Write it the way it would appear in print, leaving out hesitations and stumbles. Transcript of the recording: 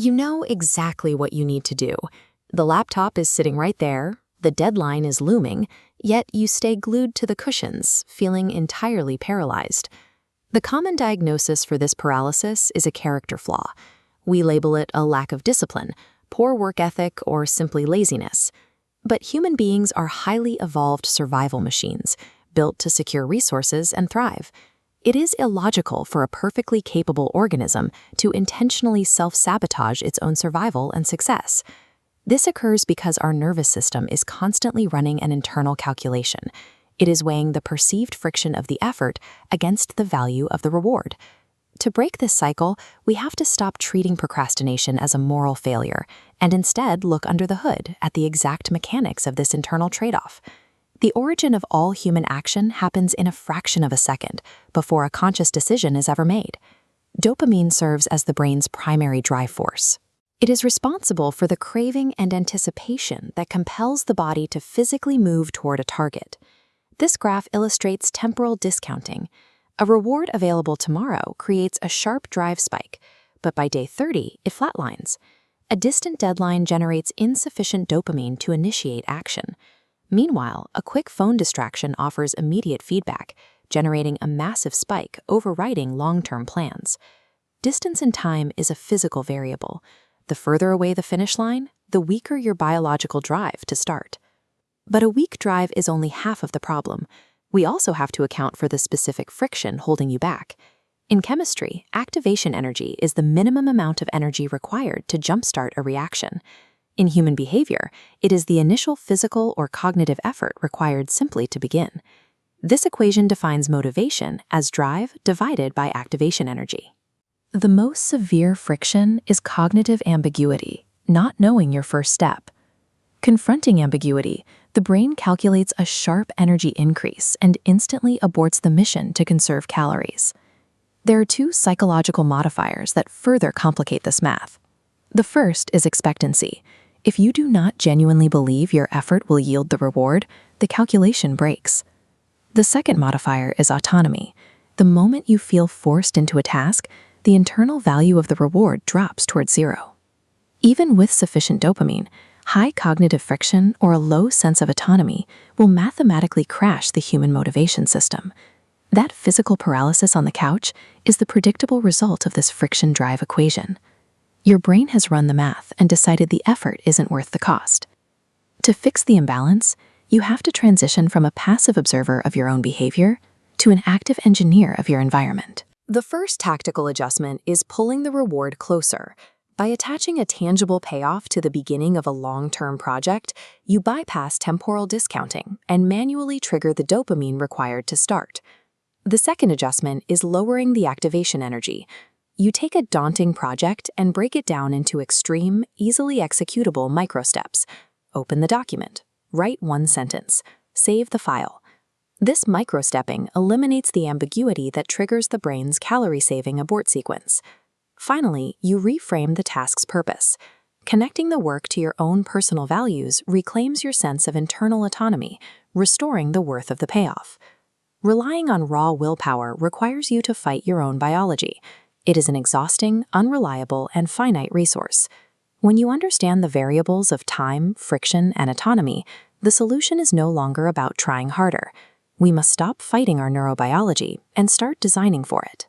You know exactly what you need to do. The laptop is sitting right there, the deadline is looming, yet you stay glued to the cushions, feeling entirely paralyzed. The common diagnosis for this paralysis is a character flaw. We label it a lack of discipline, poor work ethic, or simply laziness. But human beings are highly evolved survival machines, built to secure resources and thrive. It is illogical for a perfectly capable organism to intentionally self-sabotage its own survival and success. This occurs because our nervous system is constantly running an internal calculation. It is weighing the perceived friction of the effort against the value of the reward. To break this cycle, we have to stop treating procrastination as a moral failure and instead look under the hood at the exact mechanics of this internal trade-off. The origin of all human action happens in a fraction of a second before a conscious decision is ever made. Dopamine serves as the brain's primary drive force. It is responsible for the craving and anticipation that compels the body to physically move toward a target. This graph illustrates temporal discounting. A reward available tomorrow creates a sharp drive spike, but by day 30, it flatlines. A distant deadline generates insufficient dopamine to initiate action. Meanwhile, a quick phone distraction offers immediate feedback, generating a massive spike, overriding long-term plans. Distance in time is a physical variable. The further away the finish line, the weaker your biological drive to start. But a weak drive is only half of the problem. We also have to account for the specific friction holding you back. In chemistry, activation energy is the minimum amount of energy required to jumpstart a reaction. In human behavior, it is the initial physical or cognitive effort required simply to begin. This equation defines motivation as drive divided by activation energy. The most severe friction is cognitive ambiguity, not knowing your first step. Confronting ambiguity, the brain calculates a sharp energy increase and instantly aborts the mission to conserve calories. There are two psychological modifiers that further complicate this math. The first is expectancy. If you do not genuinely believe your effort will yield the reward, the calculation breaks. The second modifier is autonomy. The moment you feel forced into a task, the internal value of the reward drops towards zero. Even with sufficient dopamine, high cognitive friction or a low sense of autonomy will mathematically crash the human motivation system. That physical paralysis on the couch is the predictable result of this friction drive equation. Your brain has run the math and decided the effort isn't worth the cost. To fix the imbalance, you have to transition from a passive observer of your own behavior to an active engineer of your environment. The first tactical adjustment is pulling the reward closer. By attaching a tangible payoff to the beginning of a long-term project, you bypass temporal discounting and manually trigger the dopamine required to start. The second adjustment is lowering the activation energy. You take a daunting project and break it down into extreme, easily executable microsteps. Open the document, write one sentence, save the file. This microstepping eliminates the ambiguity that triggers the brain's calorie-saving abort sequence. Finally, you reframe the task's purpose. Connecting the work to your own personal values reclaims your sense of internal autonomy, restoring the worth of the payoff. Relying on raw willpower requires you to fight your own biology. It is an exhausting, unreliable, and finite resource. When you understand the variables of time, friction, and autonomy, the solution is no longer about trying harder. We must stop fighting our neurobiology and start designing for it.